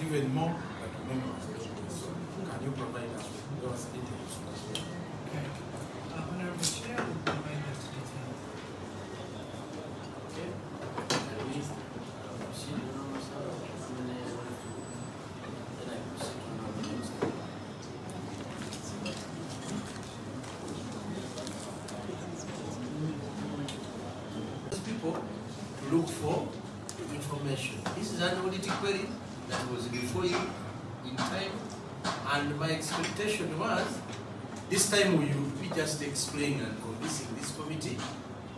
given more, but remember was less. So can you provide us with those details? Okay. Honorable Chair will provide that detail. Okay. People to look for information. This is an audit query that was before you in time, and my expectation was this time we will be just explaining and convincing this committee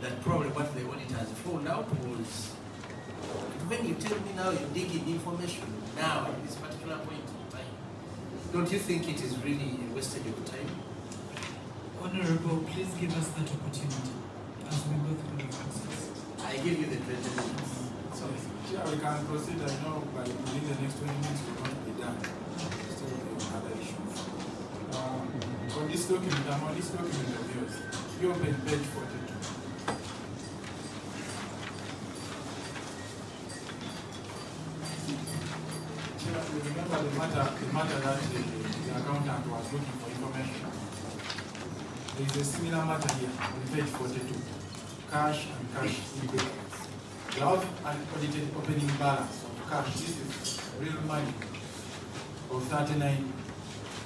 that probably what the auditors found out was when you tell me now you're digging information now at this particular point in time, don't you think it is really a wastage of time? Honorable, please give us that opportunity as we go through the process. I give you the 20 minutes. Sorry. Yeah, we can proceed. I know by within the next 20 minutes we're going to be done. Still other issues. On this document, I'm on this document of yours. You open page 42. You remember the matter that the accountant was looking for information. There is a similar matter here on page 42. Cash and cash equivalents. We have an audited opening balance of cash. This is real money of 39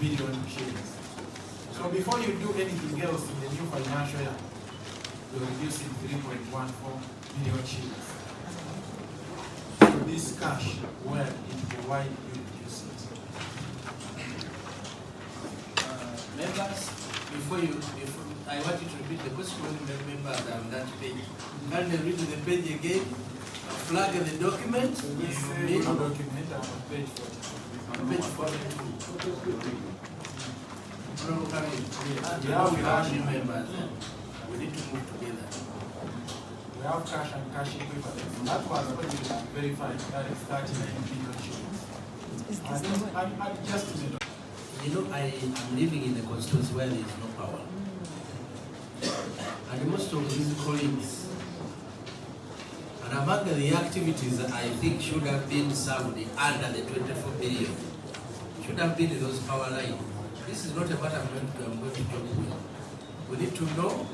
billion shillings. So before you do anything else in the new financial year, you're reducing 3.14 billion shillings. So this cash, where it why you reduce it? Members, before I want you to repeat the question. Members are on that page. Can they read the page again? Flag the document. So this document on page 42. Page 42. Yeah, we have members. We need to move together. We have cash and cash equivalents. That was already verified. That is 39 billion shillings. And adjustment. You know, I am living in a constituency where there is no power. And most of these colleagues, and among the activities I think should have been served under the 24 billion, should have been those power lines. This is not a matter I'm going to joke with. We need to know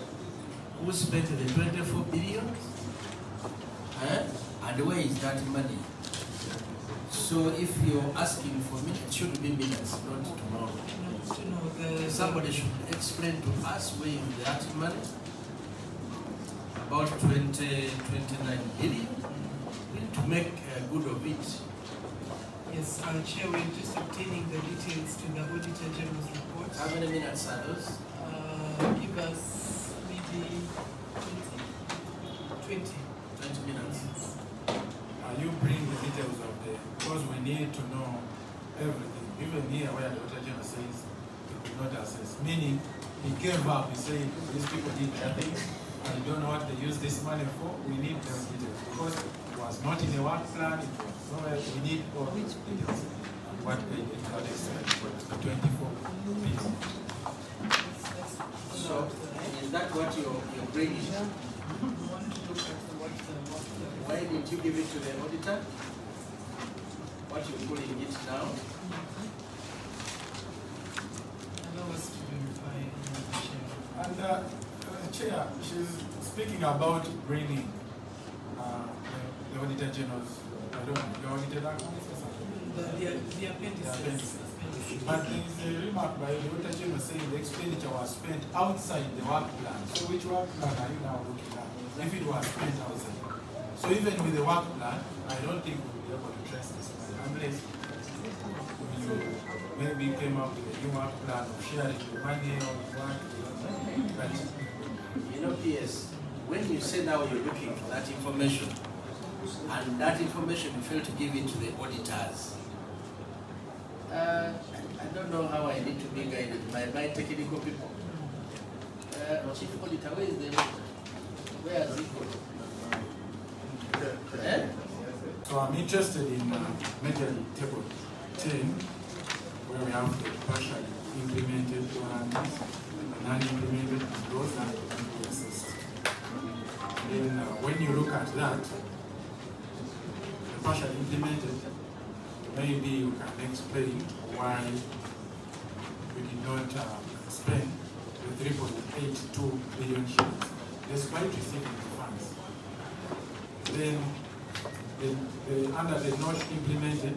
who spent the 24 billion, and where is that money. So if you're asking for minutes, it should be minutes, not tomorrow. Somebody should explain to us where is that money. About 29 billion. We need to make good of it. Yes, Chair, we're just obtaining the details to the Auditor General's report. How many minutes are those? Give us maybe 20 minutes. You bring the details of the, because we need to know everything. Even here where the Auditor General says he could not assess. Meaning, he gave up, he said, these people did their things, and we don't know what they use this money for. We need those details. Because it was not in the work plan, it was nowhere. We need all these details. And what they did, how they said, for 24 billion. So, is that what you're bringing? Why didn't you give it to the auditor? What you're pulling it now? Allow us to verify, Chair. And Chair, she's speaking about bringing the Auditor General's, I don't know, the audited accounts or something? The appendices. But there is a remark by the Auditor General saying the expenditure was spent outside the work plan. So which work plan are you now looking at? If it was spent outside. So even with the work plan, I don't think we'll be able to trace this money unless you maybe came up with a new work plan of sharing the money or the work. But You know, PS, when you say now you're looking for that information, and that information you fail to give it to the auditors, I don't know how I need to be guided by my technical people. Chief Auditor, where is the auditor? Where is he? so I'm interested in majorly table 10, where we have the partially implemented royalties, non-implemented, and those that can be assessed. Then when you look at that, the partially implemented, maybe you can explain why we did not spend the 3.82 billion shillings despite receiving the funds. Then, under the not implemented,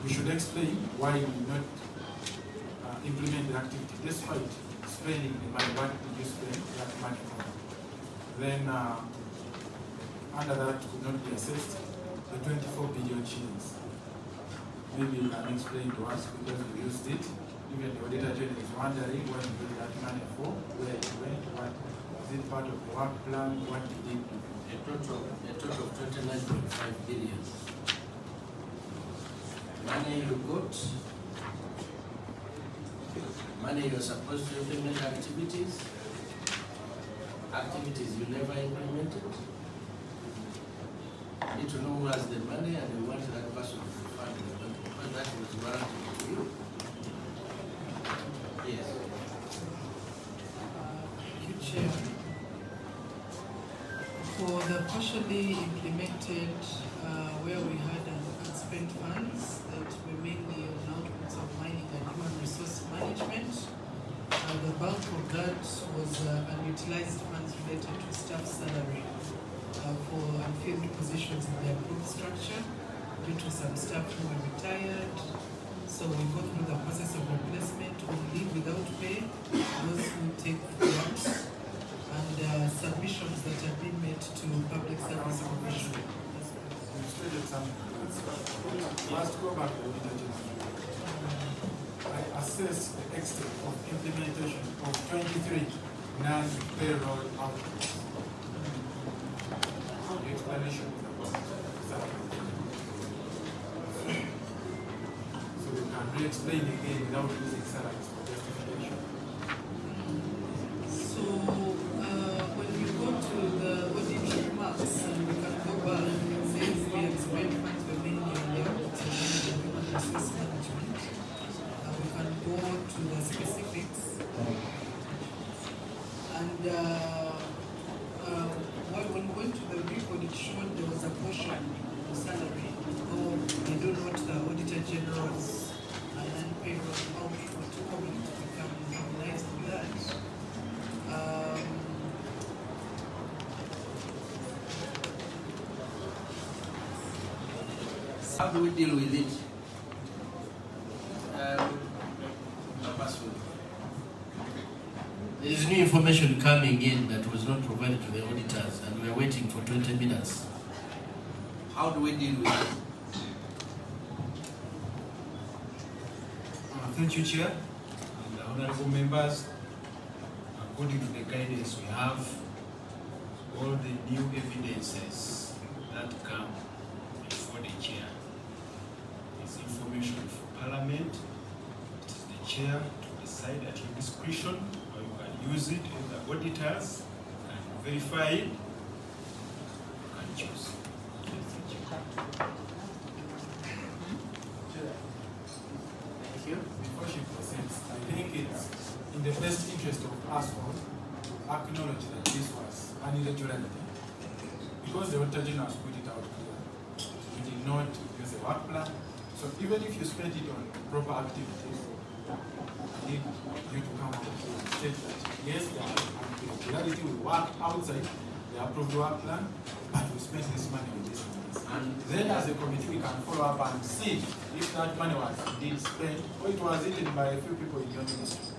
we should explain why we did not implement the activity despite spending the money. What did you spend that money on? Then, under that could not be assessed the 24 billion shillings. Maybe you can explain to us because we used it. Even the Auditor General is wondering what you did that money for, where it went, what was it part of the work plan, what did it do? A total of 29.5 billion. Money you got, money you're supposed to implement activities you never implemented. You need to know who has the money and you want that person to fund the money, because that was warranted to you. Yes. Thank you, Chair. For the partially implemented, where we had unspent funds that were mainly on outputs of mining and human resource management, the bulk of that was unutilized funds related to staff salary for unfilled positions in the approved structure due to some staff who were retired. So we go through the process of replacement on leave without pay, those who take jobs, and submissions that have been made to Public Service Commission. Let's go back to the Auditor General. I assess the extent of implementation of 23 non-payroll outputs. The explanation is about salary. So we can re-explain again without using salaries for justification. So when you go to the audit remarks, and we can go back, it says the expend funds were mainly on the outputs of human resource management. We can go to the specifics. And when we went to the report, it showed there was a portion of salary, though I don't know what the Auditor General's non-payroll output comment, we can analyze on that. How do we deal with it? There is new information coming in that was not provided to the auditors, and we are waiting for 20 minutes. How do we deal with it? Thank you, Chair, and honorable members. According to the guidance we have, all the new evidences that come before the Chair is information for Parliament. It is the Chair to decide at your discretion how you can use it, and the auditors can verify it, you can choose. Thank you. Before she proceeds, I think it's in the best interest of us all to acknowledge that this was an irregularity. Because the Auditor General has put it out clear, we did not use a work plan. So even if you spend it on proper activities, I need you to come out and state that yes, there are irregularity, we work outside the approved work plan, but we spent this money on this and this. And then as a committee, we can follow up and see if that money was indeed spent or it was eaten by a few people in your ministry.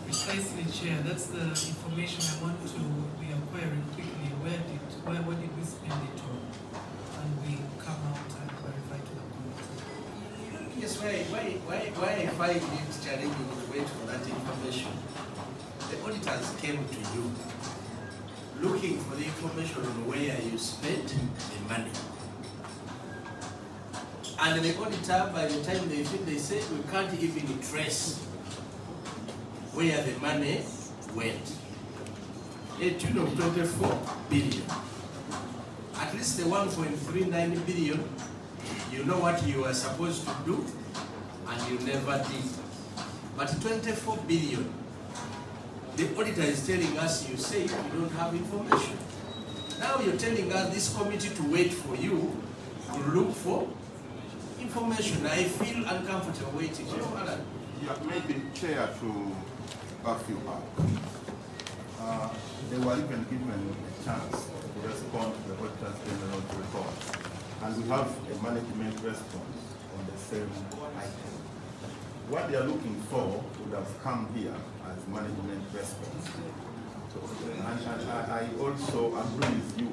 Precisely, Chair. That's the information I want to be acquiring quickly. Where did we spend it on? And we come out and clarify to the committee. Yes, why I find it challenging to wait for that information? The auditors came to you looking for the information on where you spent the money. And the auditor, by the time they feel, they say, we can't even trace where the money went. A tune of 24 billion. At least the 1.39 billion, you know what you were supposed to do, and you never did. But 24 billion, the auditor is telling us, you say you don't have information. Now you're telling us this committee to wait for you to look for information. I feel uncomfortable waiting. Alan. Yeah, maybe Chair to back you up. They were even given a chance to respond to the Auditor's General report, and we have a management response on the same item. What they are looking for would have come here as management response. So, and I also agree with you.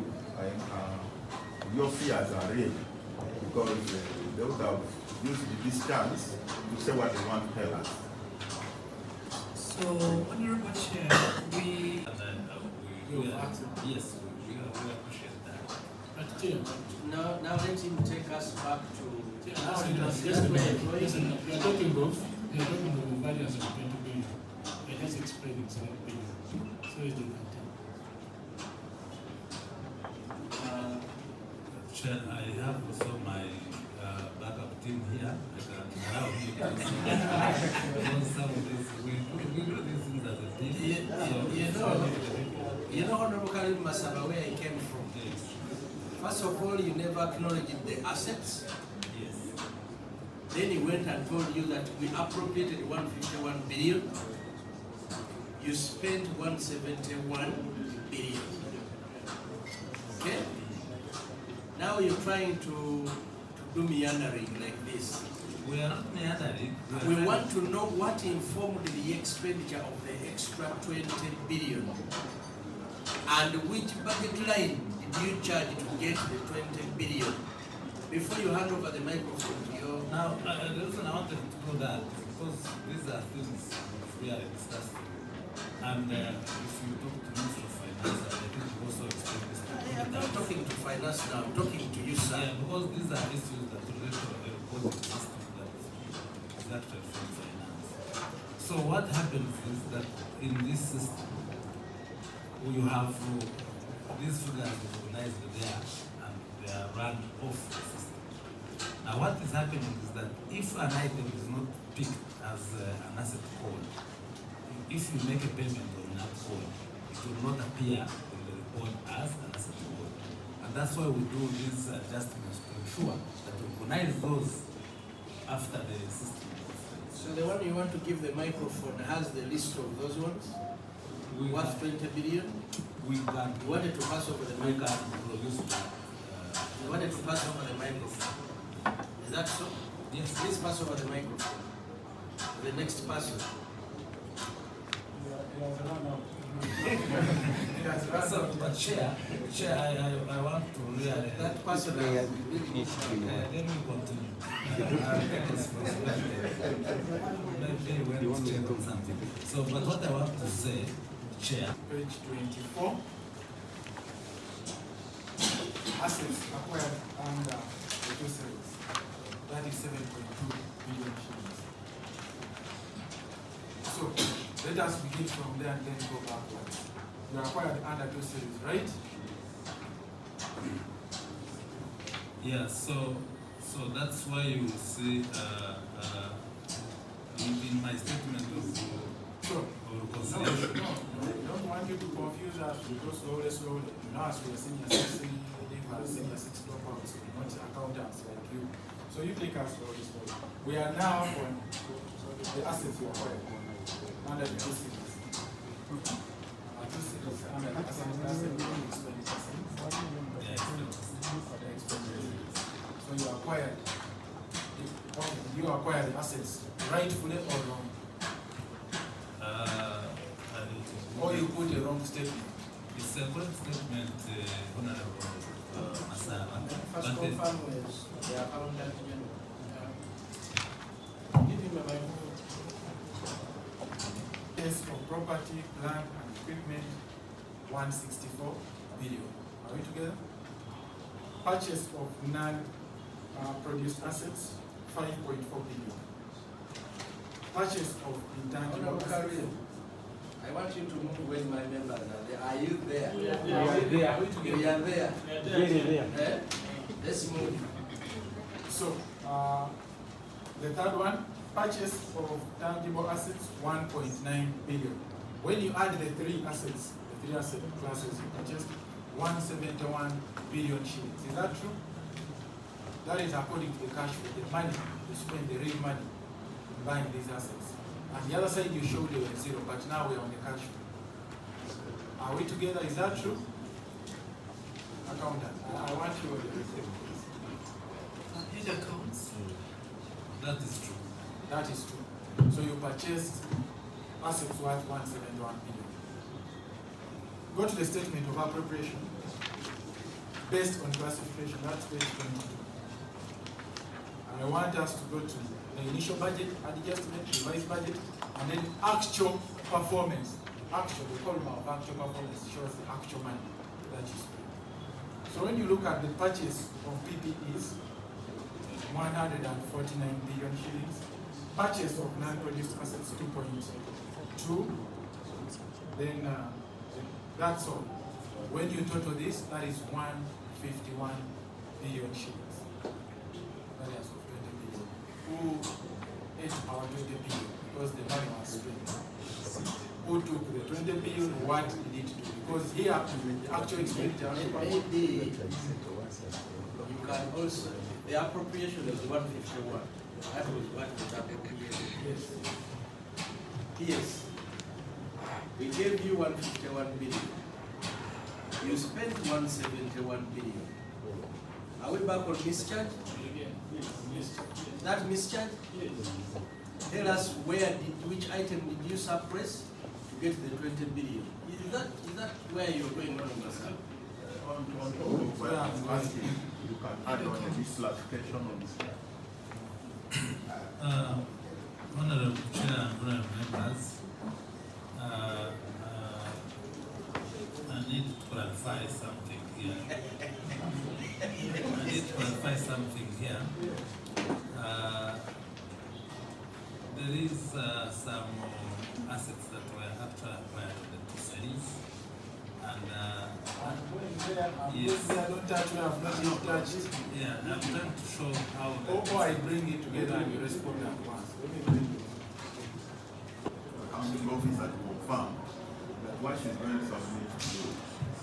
Your fears are real, because they would have used this chance to say what they want to tell us. So, Honorable Chair, we yes, we appreciate that. But Chair, Now let him take us back to. listen, we are talking of various of 20 billion. We are just explaining 7 billion. So it's different. Chair, I have also my backup team here. I can allow me to on some of this. We do these things as a team. You know, Honorable Karim Masaba, where I came from. Yes. First of all, you never acknowledged the assets. Yes. Then he went and told you that we appropriated 151 billion. You spent 171 billion. Okay? Now you're trying to do meandering like this. We are not meandering. We want to know what informed the expenditure of the extra 20 billion. And which budget line did you charge to get the 20 billion? Before you hand over the microphone to your... Now, the reason I wanted to know that, because these are things we are discussing. And if you talk to Minister of Finance, I think you also explain this. I'm not talking to finance now, I'm talking to you, sir. Yeah, because these are issues that relate to a reporting system that is actually from finance. So what happens is that in this system, you have these figures recognized there and they are run off the system. Now what is happening is that if an item is not picked as an asset code, if you make a payment on that code, it will not appear in the report as an asset code. And that's why we do these adjustments to ensure that we recognize those after the system. So the one you want to give the microphone has the list of those ones? Worth 20 billion? We can. You wanted to pass over the We microphone? can produce that. You wanted to pass over the microphone? Is that so? Yes. Please pass over the microphone. The next person. So, but Chair, I want to really... That person has let me continue. I'll take responsibility. Maybe when you check on something. So, but what I want to say, Chair... Page 24. Assets acquired under the two sales. That is 7.2 billion shillings. So, let us begin from there and then go backwards. You acquired under two sales, right? Yeah, so that's why you see in my statement of reconciliation. No, I don't want you to confuse us. We go slowly. You know, as we are senior 6, senior 6 dropouts, we're not accountants like you. So you take us slowly. We are now on the assets you acquired under the two series. Two series under the asset expenditure. So you acquired the assets rightfully or wrong? Or you put a wrong statement? It's a correct statement, Honorable Masaba. First But confirm with the accountant general. Give him a microphone. Case of property, plant and equipment, 164 billion. Are we together? Purchase of non-produced assets, 5.4 billion. Purchase of intangible Honorable assets. Karim, I want you to move when my members are there. Are you there? Are we together? We are there. Eh? Let's move. So, the third one, purchase of tangible assets, 1.9 billion. When you add the three assets, the three asset classes, you purchased 171 billion shillings. Is that true? That is according to the cash flow, the money you spend, the real money in buying these assets. And the other side you showed they were zero, but now we're on the cash flow. Are we together? Is that true? Accountant, I want you to receipt, please. Head accounts. That is true. That is true. So you purchased assets worth 171 billion. Go to the statement of appropriation based on classification. That's page 22. I want us to go to the initial budget, adjustment, revised budget, and then actual performance. Actual, the column of actual performance shows the actual money that you spend. So when you look at the purchase of PPEs, 149 billion shillings. Purchase of non-produced assets, 2.2. Then that's all. When you total this, that is 151 billion shillings. That is 20 billion. Who ate our 20 billion? Because the money was spent. Who took the 20 billion? What did it do? Because here, the actual expenditure. Maybe you can also, the appropriation is 151. That was what was appropriated. Yes. Yes. We gave you 151 billion. You spent 171 billion. Are we back on mischarge? Yes. That mischarge? Yes. Tell us which item did you suppress to get the 20 billion? Is that where you're going on, sir? On top of what I'm asking, you can add on this classification on this. Honorable Chair and honorable members, I need to clarify something here. There is some assets that were actually acquired in the two cities, and yes. Don't touch me, I've not yet touched. Yeah, I'm trying to show how. Or I bring it together and you respond at once. Let me bring it. The accounting officer to confirm that what she's going to submit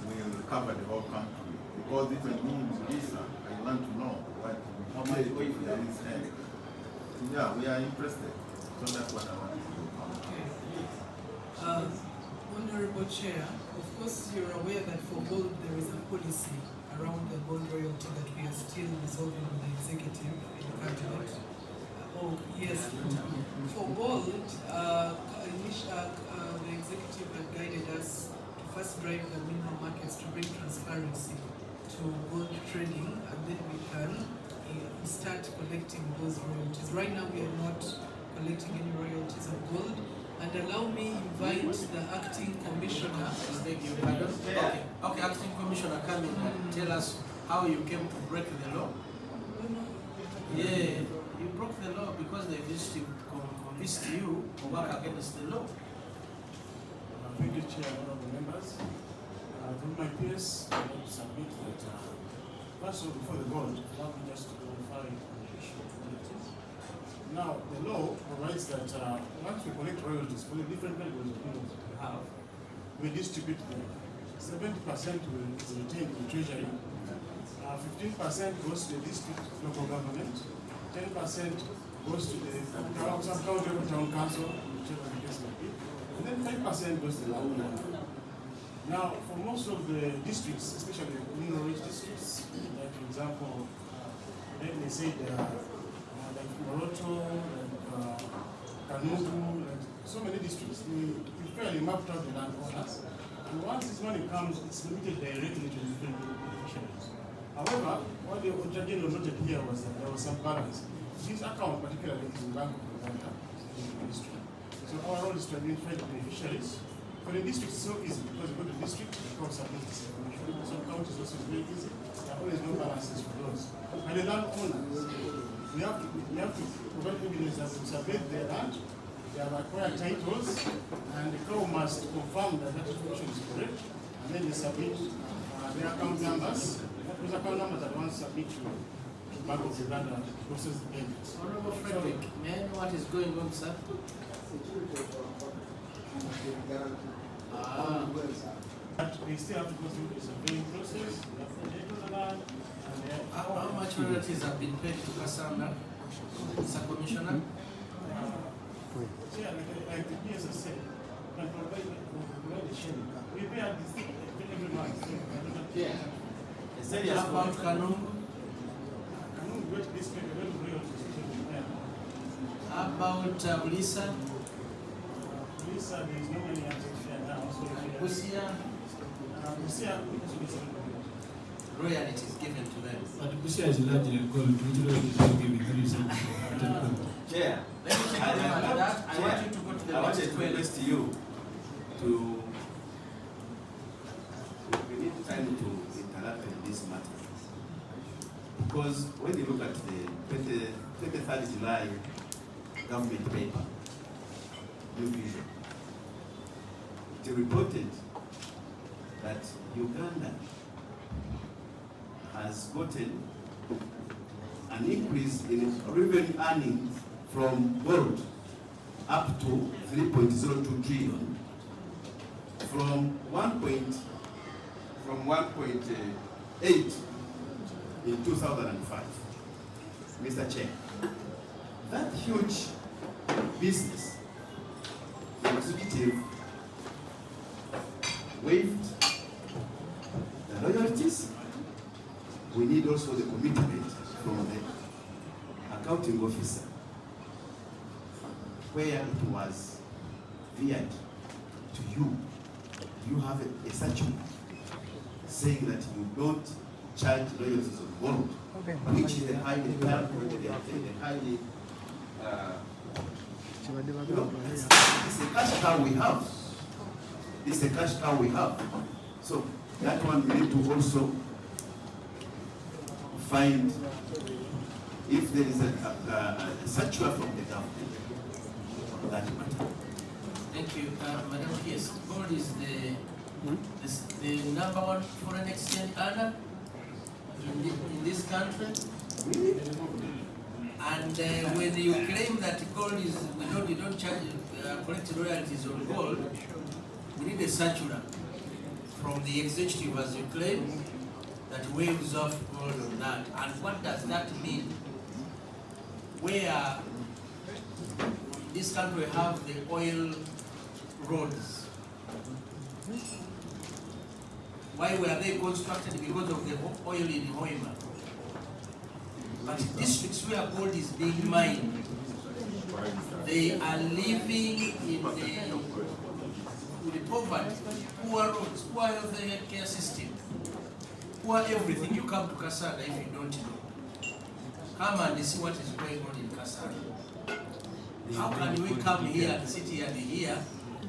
will cover the whole country. Because if it means visa, I want to know what how much weight there is. Yeah, we are interested. So that's what I want to do. Honorable Chair, of course you're aware that for gold there is a policy around the gold royalty that we are still resolving with the executive in the cabinet. Yes, for gold, the executive had guided us to first drive the mineral markets to bring transparency to gold trading, and then we can start collecting those royalties. Right now we are not collecting any royalties on gold. And allow me invite the acting commissioner. Thank you. Okay, acting commissioner, come in and tell us how you came to break the law. Yeah, you broke the law because they convinced you to work against the law. Thank you, Chair, honorable members. From my peers, I want to submit that first of all, before the gold, allow me just to clarify the issue of royalties. Now, the law provides that once we collect royalties for the different categories of minerals that we have, we distribute them. 70% will retain to the treasury, 15% goes to the district local government, 10% goes to the sub-county or town council, whichever the case may be, and then 5% goes to the landowner. Now, for most of the districts, especially mineral-rich districts, like for example, let me say like Moroto, like Kanugu, like so many districts, we fairly mapped out the landowners. And once this money comes, it's limited directly to the different beneficiaries. However, what the Auditor General noted here was that there was some balance. This account particularly is in Bank of Uganda in the district. So our role is to identify the beneficiaries. For the district, it's so easy because you go to the district, the account submits this information. Some counties also very easy. There are always no balances for those. And the landowners, we have to provide evidence that we submit their land, they have acquired titles, and the cow must confirm that that information is correct, and then they submit their account numbers. Those account numbers that once submit to Bank of Uganda to process the payments. Honorable Frederick, may I know what is going on, sir? But they still have to go through the surveying process, they have to take the land, and they have How much royalties have been paid to Kasanda, Mr. Commissioner? Yeah, like the PS has said, like provide the sharing. We pay at this every month. How about Kanungu? Can we wait this way? We don't really How about Ulisa? Lisa, there is no money at share now. So Busia? Busia, Royalties given to them. But Busia is largely gold, which royalties are giving very simple. Chair, Let me take a look at that. I want you to go to the I next wanted to 12. request you to, we need time to interact in this matter. Because when you look at the 23rd July government paper, New Vision, it reported that Uganda has gotten an increase in revenue earnings from gold up to 3.02 trillion from 1.8 in 2005. Mr. Chair, that huge business, the executive waived the royalties. We need also the commitment from the accounting officer, where it was veered to you. You have a circular saying that you don't charge royalties on gold, which is the highly it's a cash cow we have. It's a cash cow we have. So that one we need to also find if there is a circular from the government on that matter. Thank you. Madam Yes, gold is the number one foreign exchange earner in this country. And when you claim that gold is, you don't charge collect royalties on gold, we need a circular from the executive, as you claim, that waives off gold on that. And what does that mean? Where in this country we have the oil roads. Why were they constructed? Because of the oil in Hoima. But districts where gold is being mined, they are living in the poverty, poor roads, poor health care system, poor everything. You come to Kasanda if you don't know. Come and see what is going on in Kasanda. How can we come here and sit here and hear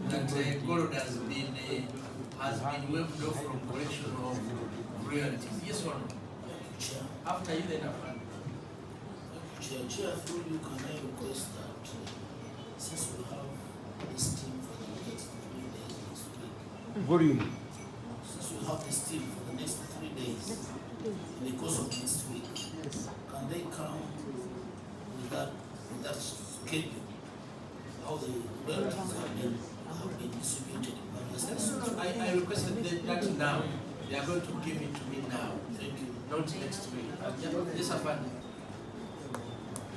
that gold has been waived off from collection of royalties? Yes or no? After you then after. Chair, through you, can I request that since we have this team for the next 3 days next week, Volume. since we have this team for the next 3 days in the course of next week, can they come with that schedule, how the royalties have been distributed in various districts? I requested that now. They are going to give it to me now. Thank you. Not next week. Yes, Afandi.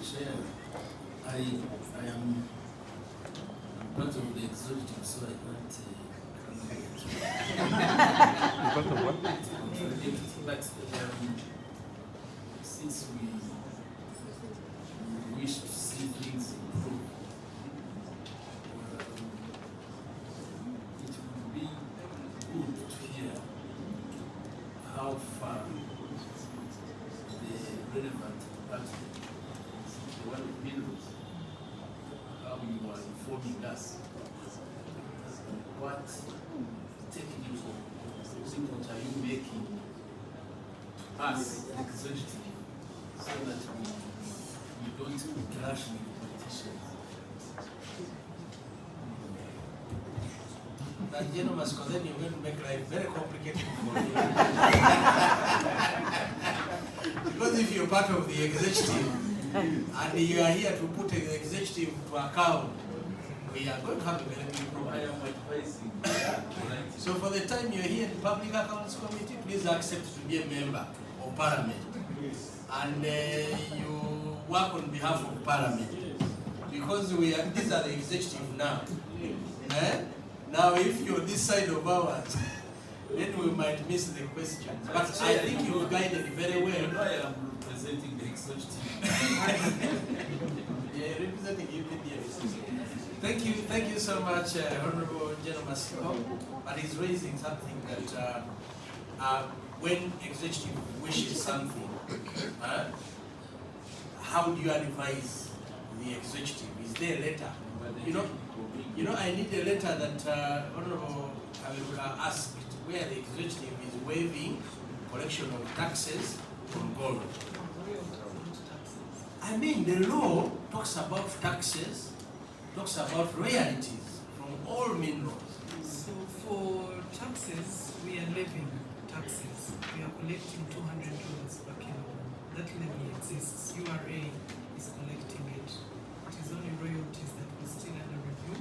Chair, I am part of the executive, so I can't but since we wish to see things improve, it would be good to hear how far the relevant department, the one with minerals, how you are informing us what techniques or input are you making to us, the executive, so that we don't clash with the politicians. That gentleman, because then you're going to make life very complicated for you. Because if you're part of the executive and you are here to put the executive to account, we are going to have a very big problem. I am advising. So for the time you're here in the Public Accounts Committee, please accept to be a member of Parliament. And you work on behalf of Parliament. Because these are the executive now. Eh? Now if you're this side of ours, then we might miss the questions. But I think you've guided very well. I am representing the executive. Yeah, representing UPDF. Thank you so much, Honorable Jebasa. But he's raising something that when executive wishes something, how do you advise the executive? Is there a letter? You know, I need a letter that Honorable asked where the executive is waiving collection of taxes on gold. I mean, the law talks about taxes, talks about royalties from all minerals. So for taxes, we are levying taxes. We are collecting $200 per kilo. That levy exists. URA is collecting it. It is only royalties that are still under review.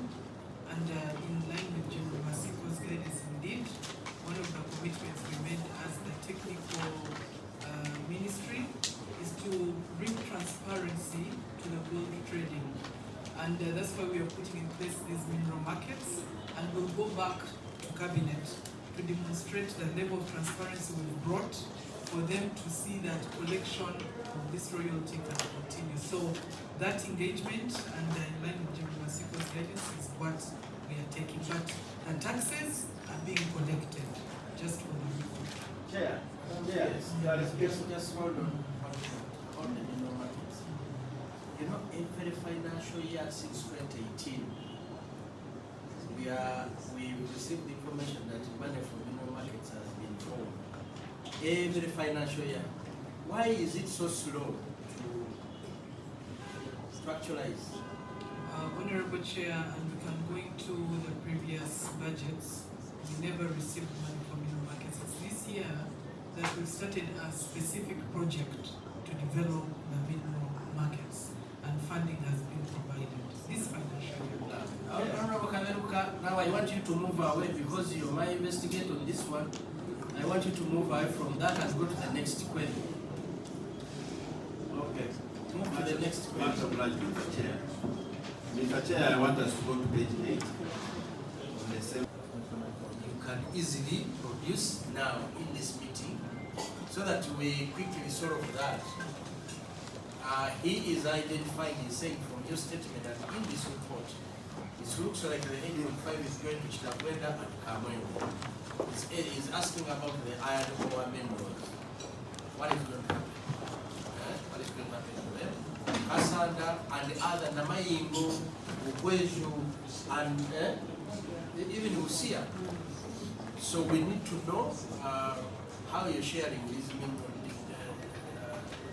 And in line with General Masiko's guidance, indeed, one of the commitments we made as the technical ministry is to bring transparency to the gold trading. And that's why we are putting in place these mineral markets, and we'll go back to Cabinet to demonstrate the level of transparency we've brought for them to see that collection of this royalty can continue. So that engagement and in line with General Masiko's guidance is what we are taking. But the taxes are being collected just for the record. Chair, Just hold on. Hold the mineral markets. You know, every financial year since 2018, we received the information that money from mineral markets has been drawn. Every financial year. Why is it so slow to actualize? Honorable Chair, and we can go into the previous budgets, we never received money from mineral markets. It's this year that we've started a specific project to develop the mineral markets, and funding has been provided this financial year. Honorable Kaberuka, now I want you to move away because you're my investigator on this one. I want you to move away from that and go to the next query. okay. Move to the next query. Much obliged, Mr. Chair. Mr. Chair, I want us to go to page 8. On the same. You can easily produce now in this meeting so that we quickly solve that. He is identifying, he's saying from your statement that in this report, it looks like the 8.5 is going to Chitagwenda and Kamoyo. He's asking about the iron ore minerals. What is going to happen? What is going to happen to them? Kasanda and the other Namayingo, Ukweju, and even Usia. So we need to know how you're sharing these mineral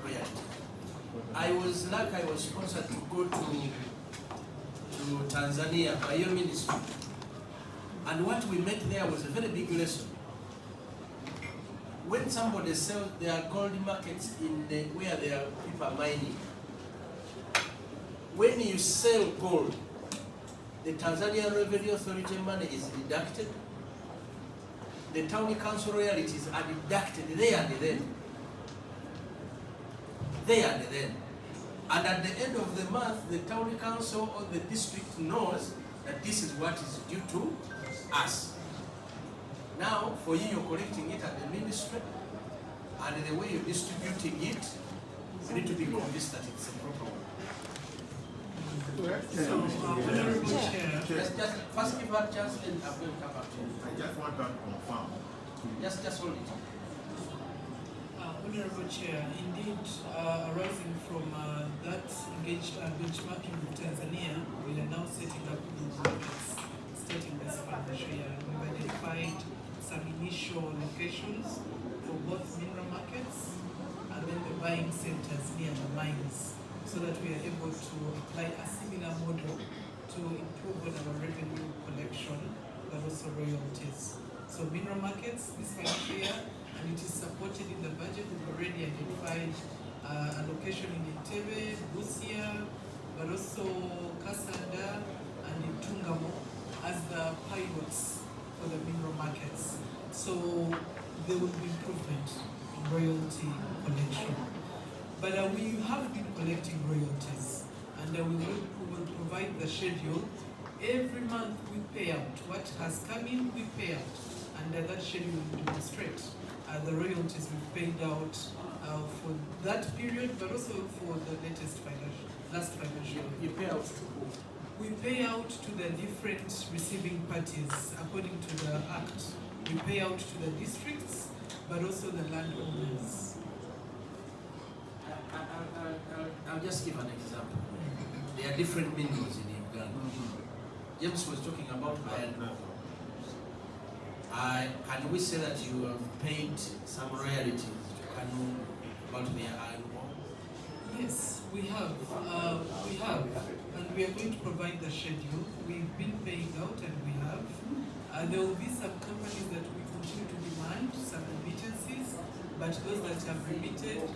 royalties. I was sponsored to go to Tanzania by your ministry. And what we met there was a very big lesson. When somebody sells their gold markets where there are people mining, when you sell gold, the Tanzania Revenue Authority money is deducted. The town council royalties are deducted there and then. There and then. And at the end of the month, the town council or the district knows that this is what is due to us. Now, for you, you're collecting it at the ministry, and the way you're distributing it, you need to be convinced that it's a proper one. So, Honorable Chair, Just first give her a chance, and I'm going to come back to you. I just want to confirm. Just hold it. Honorable Chair, indeed, arising from that benchmarking with Tanzania, we are now setting up new markets starting this financial year. We've identified some initial locations for both mineral markets and then the buying centers near the mines, so that we are able to apply a similar model to improve on our revenue collection, but also royalties. So mineral markets this financial year, and it is supported in the budget. We've already identified a location in Entebbe, Busia, but also Kasanda and and in Tungamo as the pilots for the mineral markets. So there will be improvement in royalty collection. But we have been collecting royalties, and we will provide the schedule. Every month we pay out. What has come in, we pay out. And that schedule will demonstrate the royalties we've paid out for that period, but also for the last financial year. You pay out to who? We pay out to the different receiving parties according to the Act. We pay out to the districts, but also the landowners. I'll just give an example. There are different minerals in Uganda. James was talking about iron. Can we say that you have paid some royalties to Kanu about their iron ore? Yes, we have. And we are going to provide the schedule. We've been paying out, and we have. There will be some companies that we continue to demand some remittances, but those that have remitted,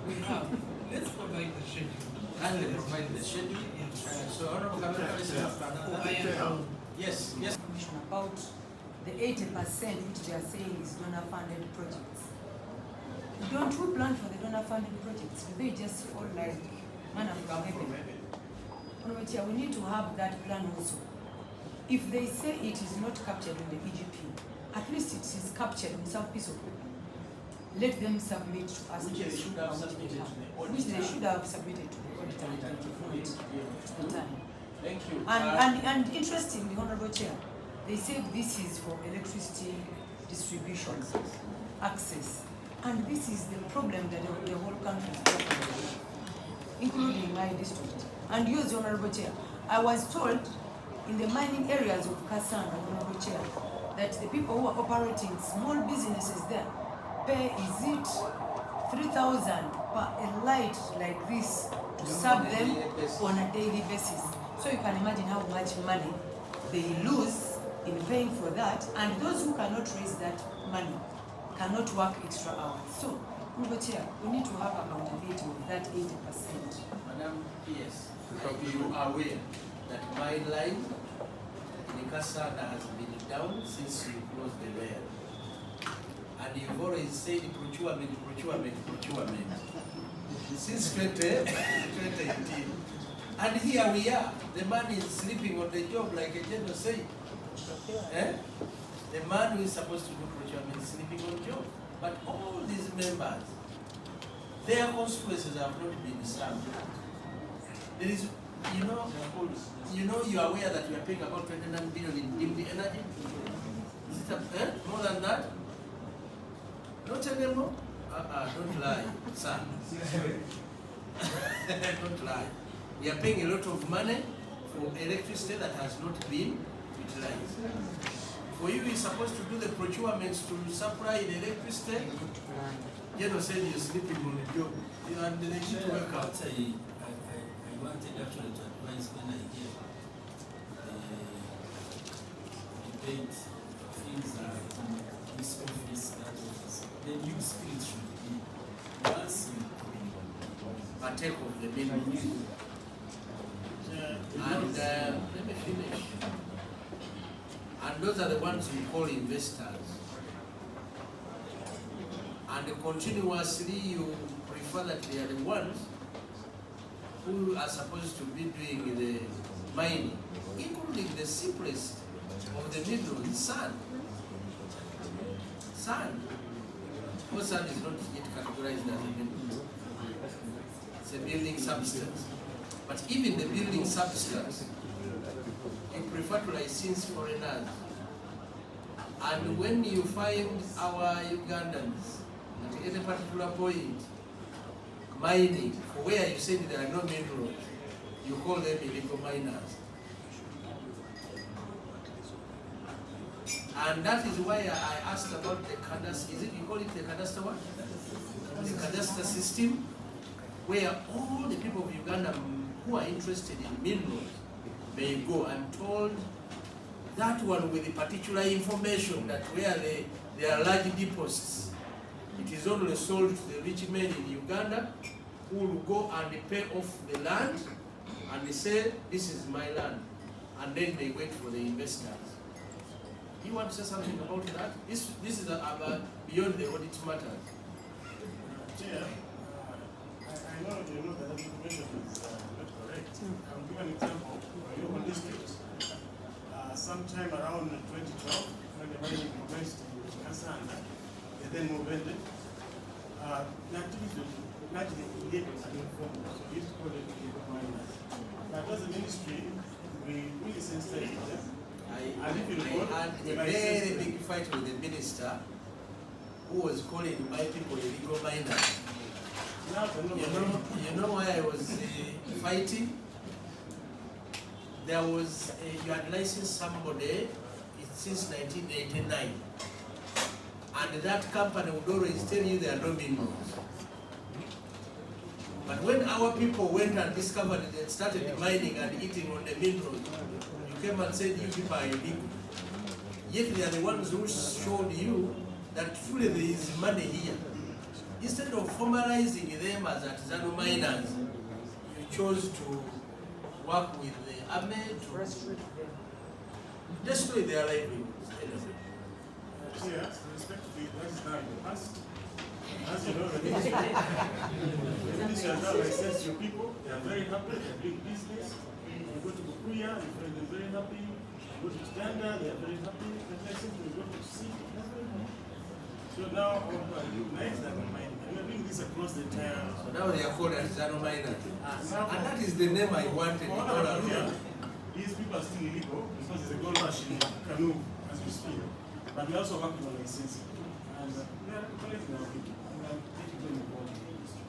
we have. Let's provide the schedule. And they provide the schedule? Yes. So, Honorable Governor, yes, yes. About the 80% which they are saying is donor-funded projects. Don't we plan for the donor-funded projects? Do they just fall like manna from heaven? We need to have that plan also. If they say it is not captured in the EGP, at least it is captured in some piece of paper. Let them submit to us. Which they should have submitted to the auditor. Which they should have submitted to the auditor. Thank you. And interestingly, Honorable Chair, they said this is for electricity distribution, access. And this is the problem that the whole country is facing, including my district. And you, as Honorable Chair, I was told in the mining areas of Kasanda, Honorable Chair, that the people who are operating small businesses there pay, is it 3,000 per a light like this to serve them on a daily basis. So you can imagine how much money they lose in paying for that, and those who cannot raise that money cannot work extra hours. So, Honorable Chair, we need to have accountability of that 80%. Madam, yes, you are aware that my line in Kasanda has been down since you closed the well. And you've always said procurement. Since 2018. And here we are. The man is sleeping on the job like a general said. Eh? The man who is supposed to do procurement is sleeping on the job. But all these members, their constituencies have not been served. There is, you are aware that we are paying about 29 billion in deemed energy. Is it more than that? Not anymore? Don't lie, son. Don't lie. We are paying a lot of money for electricity that has not been utilized. For you, you're supposed to do the procurements to supply the electricity. You know, said you're sleeping on the job. And they need to work out. I wanted actually to advise when I hear debate things like this office, that office. The new spirit should be once you partake of the menu. And let me finish. And those are the ones we call investors. And continuously you prefer that they are the ones who are supposed to be doing the mining, including the simplest of the minerals, sand. Sand. Because sand is not yet categorized as a mineral. It's a building substance. But even the building substance, you prefer to license foreigners. And when you find our Ugandans at any particular point mining, for where you said there are no minerals, you call them illegal miners. And that is why I asked about the cadastre, is it, you call it the cadastre what? The cadastre system, where all the people of Uganda who are interested in minerals may go. I'm told that one with the particular information that where there are large deposits, it is only sold to the rich men in Uganda who will go and pay off the land and they say, this is my land. and then they wait for the investors. You want to say something about that? This is about beyond the audit matters. Chair, I know you know that the information is not correct. I'll give an example. My local district, sometime around 2012, when the mining commenced in Kasanda, they then moved in. The activities were largely illegal and informal, so we used to call it illegal miners. But as a ministry, we really sensitized them. I had a very big fight with the minister who was calling my people illegal miners. You know why I was fighting? There was, you had licensed somebody since 1989. And that company would always tell you there are no minerals. But when our people went and discovered and started mining and eating on the minerals, you came and said you people are illegal. Yet they are the ones who showed you that truly there is money here. Instead of formalizing them as artisanal miners, you chose to work with the army to destroy their livelihoods. Yes, respectfully, that is now in the past. As you know, the ministry has now licensed your people. They are very happy. They are doing business. You go to Bukuya, you find them very happy. You go to Uganda, they are very happy. The license you go to sea, that's very happy. So now, recognize that mining. And we're doing this across the entire. So now they are called artisanal miners. And that is the name I wanted. These people are still illegal because there's a gold rush in Kanu as we speak. But we're also working on licensing. And we are collecting our people. And we are taking them involved in the industry.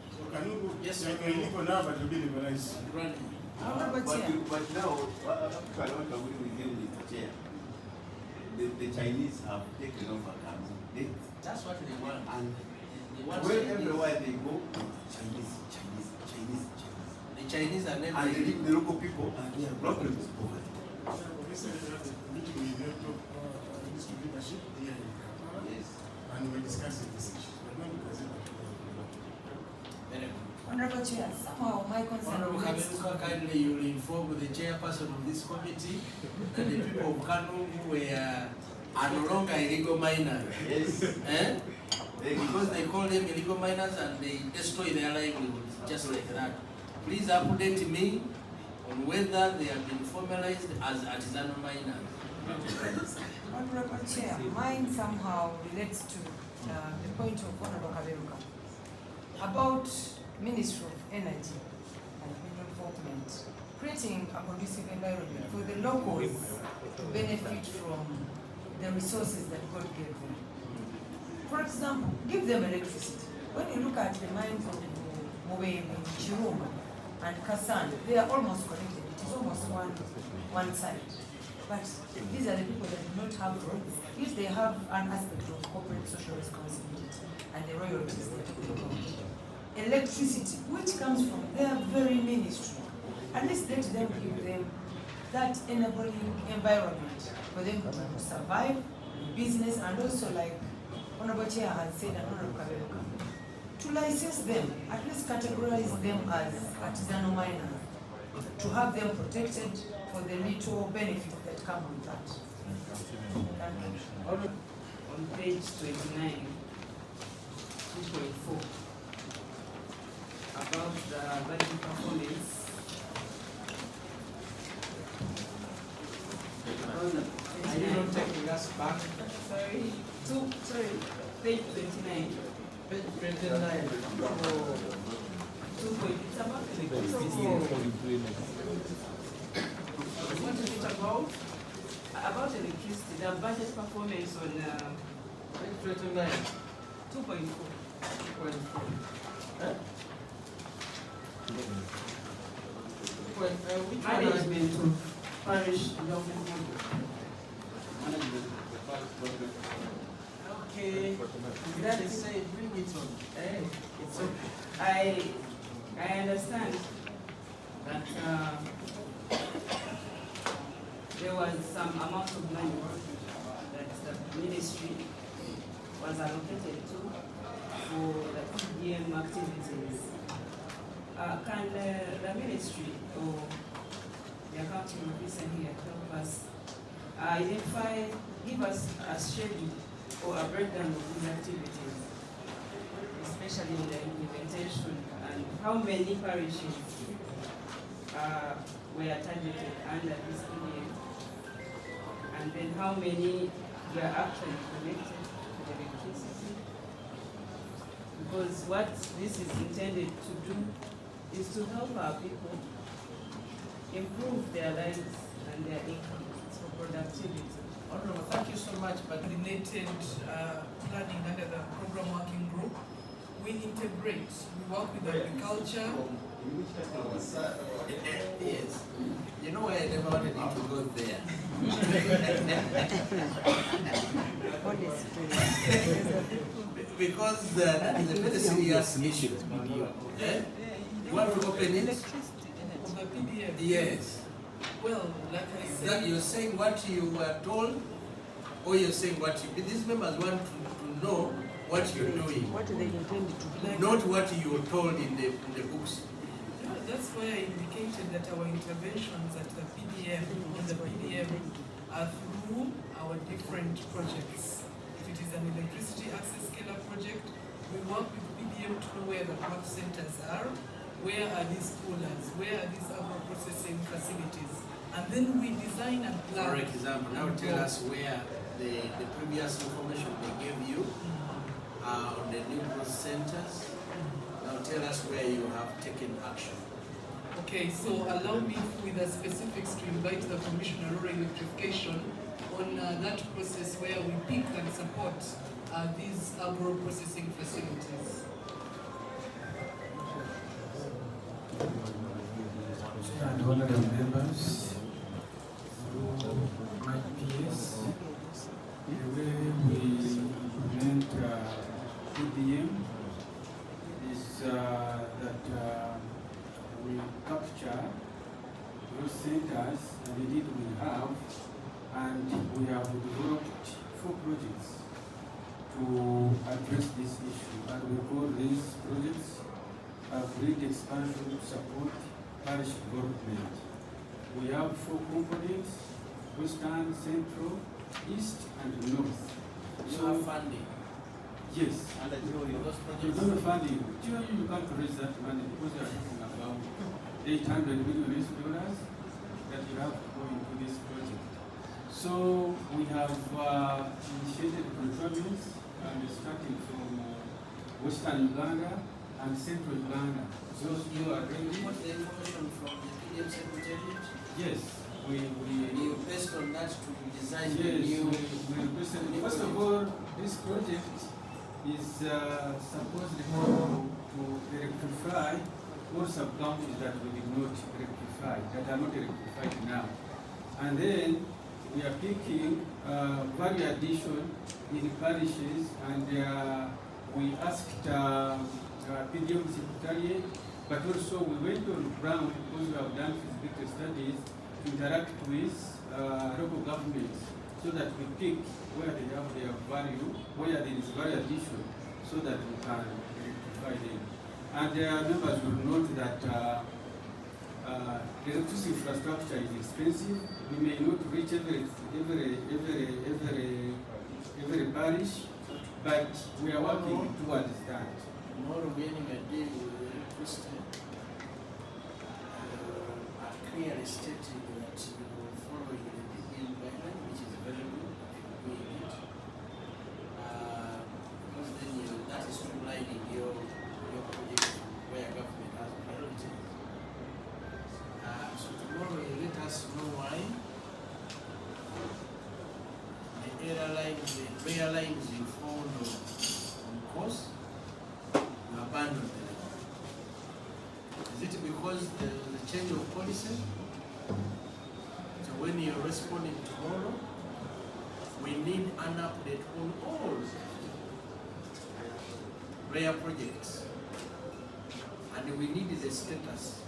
So Kanu, yes, you're illegal now, but you'll be legalized. But now, what I want to agree with him is the chair. The Chinese have taken over Kanu. That's what they want. And wherever they go, Chinese. The Chinese are never. And the local people are their problems with poverty. Leadership here in Kampala, yes. And we're discussing this issue. We're not discussing Honorable Chair, somehow my concern is... Kindly you will inform the chairperson of this committee that the people of Kanu who are no longer illegal miners. Yes. Because they call them illegal miners and they destroy their livelihoods, just like that. Please update me on whether they have been formalized as artisanal miners. Honorable Chair, mine somehow relates to the point of Honorable Kaberuka about Ministry of Energy and Environment creating a conducive environment for the locals to benefit from the resources that God gave them. For example, give them electricity. When you look at the mines of Mobembe, Chiruma, and Kasan, they are almost connected. It is almost one side. But these are the people that do not have roads. If they have an aspect of corporate social responsibility and the royalties they're talking about. Electricity, which comes from their very ministry. At least let them give them that enabling environment for them to survive, business, and also like Honorable Chair has said and Honorable Kaberuka, to license them, at least categorize them as artisanal miners, to have them protected for the little benefit that come with that. On page 29, 2.4, about the budget performance. Are you not taking us back? Sorry, page 29. Page 29. It's about electricity. What is it about? About electricity, the budget performance on page 29. 2.4. Management of parish development model. Okay. That is saying, bring it on. Hey, it's okay. I understand that there was some amount of money that the ministry was allocated to for the EDM activities. Can the ministry or the account acting officer here help us identify, give us a schedule or a breakdown of these activities, especially in the implementation, and how many parishes were targeted under this PDM, and then how many were actually connected to the electricity. Because what this is intended to do is to help our people improve their lives and their income for productivity. Honorable, thank you so much. But Coordinated planning under the program working group. We integrate, we work with agriculture. yes, you know why I never wanted you to go there. Because that is a very serious issue. Eh? You want to open it? Of the PDF. Yes. Well, like I Is that said, you're saying what you were told, or you're saying what you... These members want to know what you're doing, What they intended to do. not what you were told in the books. yeah, that's why I indicated that our interventions at the PDM, on the PDM, are through our different projects. If it is an electricity access scale-up project, we work with PDM to know where the work centers are, where are these coolers, where are these agro-processing facilities, and then we design and plan. For example, now tell us where the previous information they gave you on the new growth centers. Now tell us where you have taken action. Okay, so allow me with the specifics to invite the Commissioner of Electrification on that process where we pick and support these agro-processing facilities. And honorable members, through my peers, the way we implement PDM is that we capture those centers, and indeed we have, and we have developed 4 projects to address this issue, and we call these projects grid expansion support parish development. We have 4 components: Western, Central, East, and North. You have funding. Yes. And those You projects. don't funding. You can't raise that money because you are talking about 800 million US dollars that you have to go into this project. So we have initiated procurements and starting from Western Uganda and Central Uganda. So you are ready? Want the information from the PDM Secretariat? Yes. You based on that to design the Yes, new... first of all, this project is supposed to rectify all sub-counties that we did not rectify, that are not rectified now. And then we are picking value addition in parishes, and we asked PDM Secretariat, but also we went on ground because we have done feasibility studies to interact with local governments so that we pick where they have their value, where there is value addition, so that we can rectify them. And members will note that electricity infrastructure is expensive. We may not reach every parish, but we are working towards that. Tomorrow we are dealing with electricity. Are clearly stating that you will follow the PDM guideline, which is very good. Doing it. Because then that is streamlining your project where government has priorities. So tomorrow you let us know why the airlines you found on course, you abandon them. Is it because the change of policy? So when you're responding tomorrow, we need an update on all rare projects. And we need the status